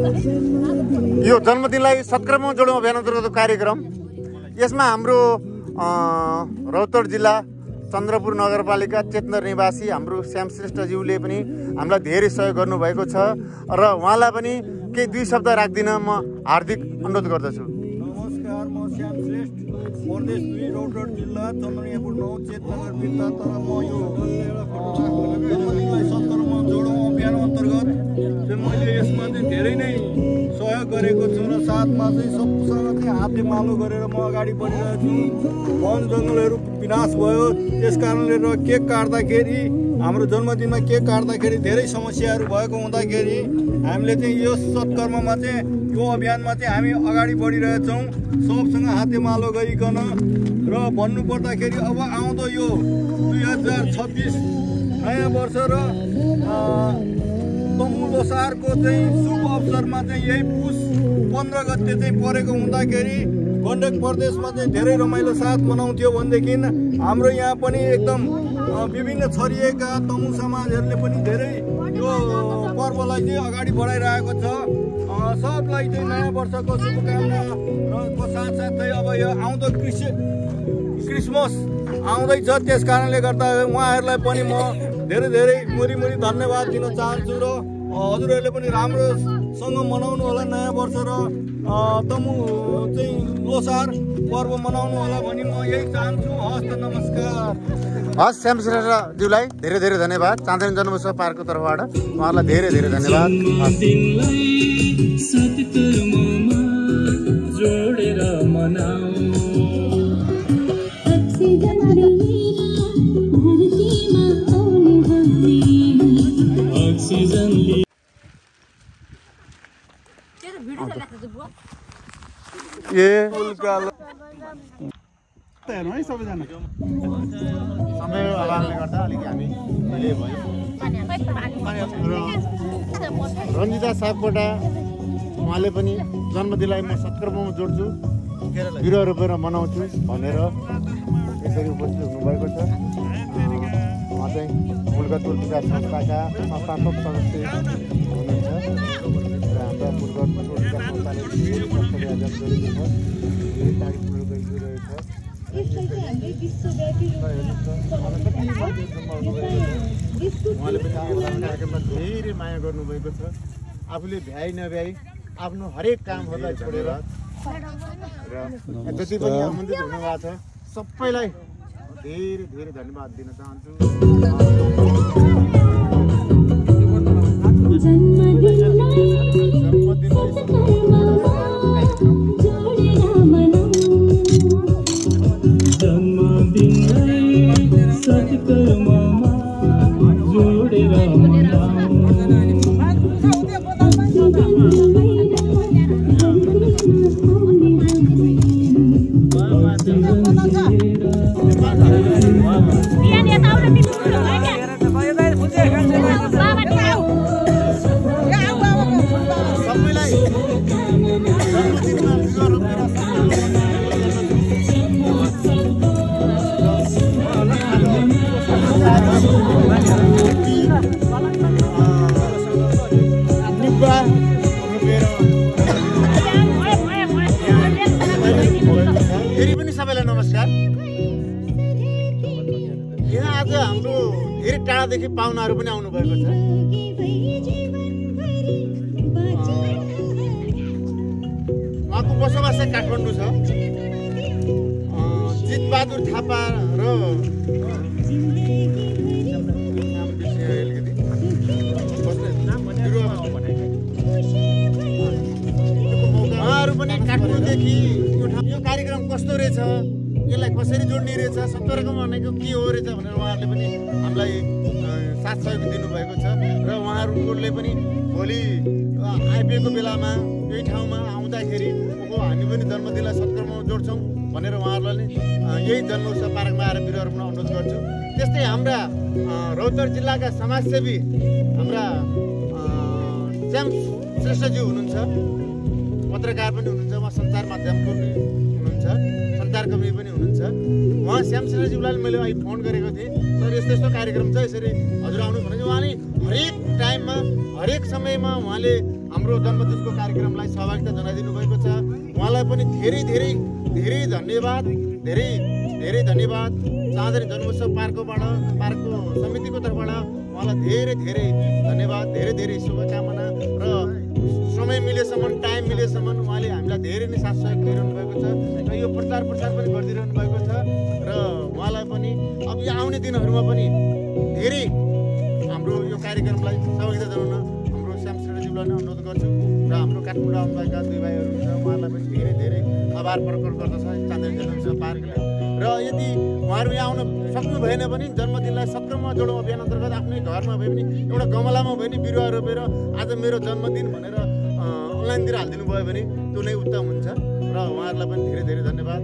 यो जन्मदिनलाई सत्कर्म जोडौँ अभियान अन्तर्गतको कार्यक्रम यसमा हाम्रो रौतहट जिल्ला चन्द्रपुर नगरपालिका चेतनर निवासी हाम्रो श्याम श्रेष्ठज्यूले पनि हामीलाई धेरै सहयोग गर्नुभएको छ र उहाँलाई पनि केही 2 शब्द राख्दिन म हार्दिक अनुरोध गर्दछु। नमस्कार, म श्याम श्रेष्ठ, प्रदेश 2 रौतहट जिल्ला चन्द्रपुर 9 चेतनगर वृत्त। तर म यो जन्मदिनलाई सत्कर्म जोडौँ अभियान अन्तर्गत चाहिँ मैले यसमा चाहिँ धेरै नै सहयोग गरेको छु र साथमा चाहिँ सबसँग चाहिँ हाते मालो गरेर म अगाडि बढिरहेको छु। वन जङ्गलहरू विनाश भयो, त्यस कारणले र केक काट्दाखेरि हाम्रो जन्मदिनमा केक काट्दाखेरि धेरै समस्याहरू भएको हुँदाखेरि हामीले चाहिँ यो सत्कर्ममा चाहिँ यो अभियानमा चाहिँ हामी अगाडि बढिरहेछौँ सबसँग हाते मालो गरिकन। र भन्नुपर्दाखेरि अब आउँदो यो 2026 नयाँ वर्ष र तमु लोसारको चाहिँ शुभ अवसरमा चाहिँ यही पुस 15 गते चाहिँ परेको हुँदाखेरि गण्डक प्रदेशमा चाहिँ धेरै रमाइलो साथ मनाउँथ्यो भनेदेखि हाम्रो यहाँ पनि एकदम विभिन्न छरिएका तमु समाजहरूले पनि धेरै यो पर्वलाई चाहिँ अगाडि बढाइरहेको छ। सबलाई चाहिँ नयाँ वर्षको शुभकामनाको साथसाथै अब यो आउँदो क्रिसमस आउँदैछ, त्यस कारणले गर्दा उहाँहरूलाई पनि म धेरै मुरी धन्यवाद दिन चाहन्छु र हजुरहरूले पनि राम्रोसँग मनाउनु होला नयाँ वर्ष र तमु चाहिँ लोसार पर्व मनाउनु होला भनी म यही चाहन्छु। हस् त, नमस्कार। हस्, श्याम श्रेष्ठज्यूलाई धेरै धन्यवाद। चाँदनी जन्मोत्सव पार्कको तर्फबाट उहाँलाई धेरै धन्यवाद। जोडेर मनाऊ समय अभावले गर्दा अलिक हामी डिले भयो। रञ्जिता सापकोटा उहाँले पनि जन्मदिनलाई म सत्कर्ममा जोड्छु, बिरुवा रोपेर मनाउँछु भनेर यसरी उपस्थित हुनुभएको छ। उहाँ चाहिँ मुलगत विकास संस्थाका संस्थापक सदस्य हुनुहुन्छ र हाम्रा मुलगत विकास संस्थाले गरेको छ। उहाँले पनि कार्यक्रममा धेरै माया गर्नुभएको छ। आफूले भ्याइ नभ्याइ आफ्नो हरेक कामहरूलाई छोडेर र जति पनि आमन्त्रित हुनुभएको छ सबैलाई धेरै धन्यवाद दिन चाहन्छु। फेरि पनि सबैलाई नमस्कार। यहाँ आज हाम्रो धेरै टाढादेखि पाहुनाहरू पनि आउनु भएको छ। उहाँको बसोबास काठमाडौँ छ। जितबहादुर थापा र उहाँहरू पनि काठमाडौँदेखि यो कार्यक्रम कस्तो रहेछ, यसलाई कसरी जोड्ने रहेछ, सत्कर्म भनेको के हो रहेछ भनेर उहाँहरूले पनि हामीलाई साथ सहयोग दिनुभएको छ। र उहाँहरूले पनि भोलि आइपिएको बेलामा यही ठाउँमा आउँदाखेरि हामी पनि जन्मदिनलाई सत्कर्ममा जोड्छौँ भनेर उहाँहरूलाई यही जन्मोत्सव पार्कमा आएर बिरुवा रोप्न अनुरोध गर्छु। त्यस्तै हाम्रा रौतहट जिल्लाका समाजसेवी हाम्रा श्याम श्रेष्ठज्यू हुनुहुन्छ, पत्रकार पनि हुनुहुन्छ, उहाँ सञ्चार माध्यमको पनि हुनुहुन्छ, सञ्चारकर्मी पनि हुनुहुन्छ। उहाँ श्याम श्रेष्ठज्यूलाई मैले अहिले फोन गरेको थिएँ, सर यस्तो कार्यक्रम छ, यसरी हजुर आउनु भनेपछि उहाँले हरेक टाइममा हरेक समयमा उहाँले हाम्रो हाम्रो जन्मदिनको कार्यक्रमलाई सहभागिता जनाइदिनु भएको छ। उहाँलाई पनि धेरै धेरै धेरै धन्यवाद, धेरै धेरै धन्यवाद। चाँदनी जन्मोत्सव पार्कको समितिको तर्फबाट उहाँलाई धेरै धेरै धन्यवाद, धेरै धेरै शुभकामना र समय मिलेसम्म, टाइम मिलेसम्म उहाँले हामीलाई धेरै नै साथ सहयोग गरिरहनु भएको छ र यो प्रचार प्रसार पनि गरिदिइरहनु भएको छ र उहाँलाई पनि अब यो आउने दिनहरूमा पनि धेरै हाम्रो यो कार्यक्रमलाई सहभागिता जनाउन हाम्रो श्याम श्रेष्ठज्यूलाई नै अनुरोध गर्छु र हाम्रो काठमाडौँ आउनुभएका दुई भाइहरू हुन्छ उहाँलाई पनि धेरै धेरै आभार प्रकट गर्दछ चाँदनी जन्मोत्सव पार्कले। र यदि उहाँहरू यहाँ आउन सक्नु भएन भने जन्मदिनलाई सत्रमा जोडौँ अभियान अन्तर्गत आफ्नै घरमा भए पनि एउटा गमलामा भए पनि बिरुवा रोपेर आज मेरो जन्मदिन भनेर अनलाइनतिर हालिदिनु भयो भने त्यो नै उत्तम हुन्छ र उहाँहरूलाई पनि धेरै धेरै धन्यवाद।